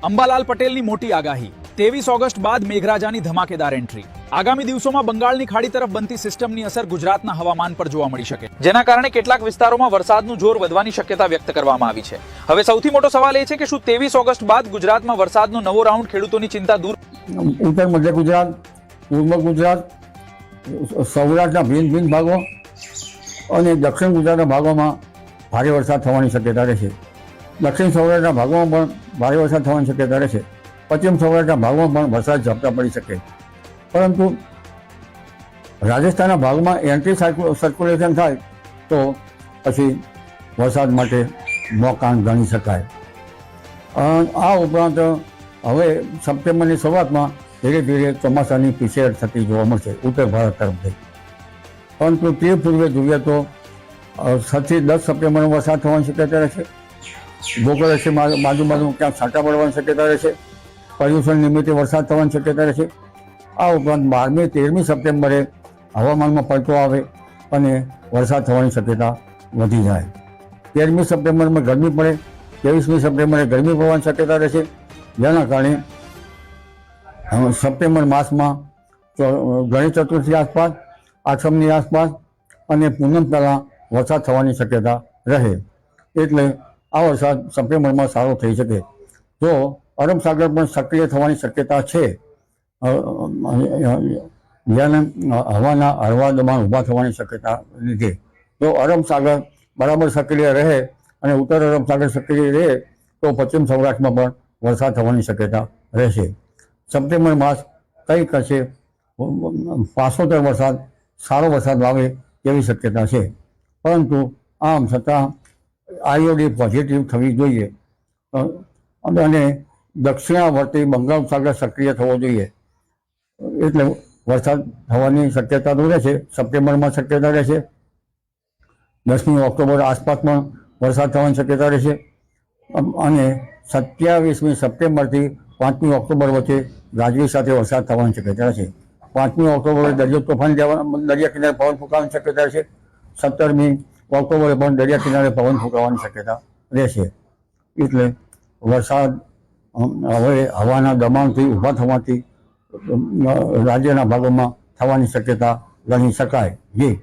અંબાલાલ પટેલની મોટી આગાહી 23 ઓગસ્ટ બાદ મેઘરાજાની ધમાકેદાર એન્ટ્રી આગામી દિવસોમાં બંગાળની ખાડી તરફ બનતી સિસ્ટમની અસર ગુજરાતના હવામાન પર જોવા મળી શકે જેના કારણે કેટલાક વિસ્તારોમાં વરસાદનું જોર વધવાની શક્યતા વ્યક્ત કરવામાં આવી છે હવે સૌથી મોટો સવાલ એ છે કે શું 23 ઓગસ્ટ બાદ ગુજરાતમાં વરસાદનો નવો રાઉન્ડ ખેડૂતોની ચિંતા દૂર ઉત્તર મધ્ય ગુજરાત પૂર્વ ગુજરાત સૌરાષ્ટ્રના ભિન્ન ભાગો અને દક્ષિણ ગુજરાતના ભાગોમાં ભારે વરસાદ થવાની શક્યતા રહેશે દક્ષિણ સૌરાષ્ટ્રના ભાગોમાં પણ ભારે વરસાદ થવાની શક્યતા રહેશે પશ્ચિમ સૌરાષ્ટ્રના ભાગમાં પણ વરસાદ ઝાપટા પડી શકે પરંતુ રાજસ્થાનના ભાગમાં એન્ટી સર્ક્યુલેશન થાય તો પછી વરસાદ માટે મોકાણ ગણી શકાય આ ઉપરાંત હવે સપ્ટેમ્બરની શરૂઆતમાં ધીરે ધીરે ચોમાસાની પીછેહટ થતી જોવા મળશે ઉત્તર ભારત તરફથી પરંતુ તે પૂર્વે જોઈએ તો 7 થી 10 સપ્ટેમ્બરનો વરસાદ થવાની શક્યતા રહેશે ગોકળાસીમાં બાજુ ક્યાંક છાંટા પડવાની શક્યતા રહેશે પર્યુષણ નિમિત્તે વરસાદ થવાની શક્યતા રહેશે આ ઉપરાંત 12મી 13મી સપ્ટેમ્બરે હવામાનમાં પલટો આવે અને વરસાદ થવાની શક્યતા વધી જાય 13મી સપ્ટેમ્બરમાં ગરમી પડે 23મી સપ્ટેમ્બરે ગરમી પડવાની શક્યતા રહેશે જેના કારણે સપ્ટેમ્બર માસમાં ગણેશ ચતુર્થી આસપાસ આઠમની આસપાસ અને પૂનમ પહેલાં વરસાદ થવાની શક્યતા રહે એટલે આ વરસાદ સપ્ટેમ્બરમાં સારો થઈ શકે જો અરબ સાગર પણ સક્રિય થવાની શક્યતા છે જેને હવાના હળવા દબાણ ઊભા થવાની શક્યતા લીધે જો અરબ સાગર બરાબર સક્રિય રહે અને ઉત્તર અરબ સાગર સક્રિય રહે તો પશ્ચિમ સૌરાષ્ટ્રમાં પણ વરસાદ થવાની શક્યતા રહેશે સપ્ટેમ્બર માસ કંઈક હશે પાછોતર વરસાદ સારો વરસાદ આવે તેવી શક્યતા છે પરંતુ આમ છતાં આઈઓડી પોઝિટિવ થવી જોઈએ અને દક્ષિણાવર્તી બંગાળ સાગર સક્રિય થવો જોઈએ એટલે વરસાદ થવાની શક્યતા તો રહેશે સપ્ટેમ્બરમાં શક્યતા રહેશે 10મી ઓક્ટોબર આસપાસ પણ વરસાદ થવાની શક્યતા રહેશે અને 27મી સપ્ટેમ્બરથી 5મી ઓક્ટોબર વચ્ચે ગાજવીજ સાથે વરસાદ થવાની શક્યતા રહેશે 5મી ઓક્ટોબરે દરિયો તોફાન દરિયા કિનારે પવન ફૂંકાવાની શક્યતા રહેશે 17મી ઓક્ટોબરે પણ દરિયા કિનારે પવન ફૂંકાવાની શક્યતા રહેશે એટલે વરસાદ હવે હવાના દબાણથી ઊભા થવાથી રાજ્યના ભાગોમાં થવાની શક્યતા ગણી શકાય જી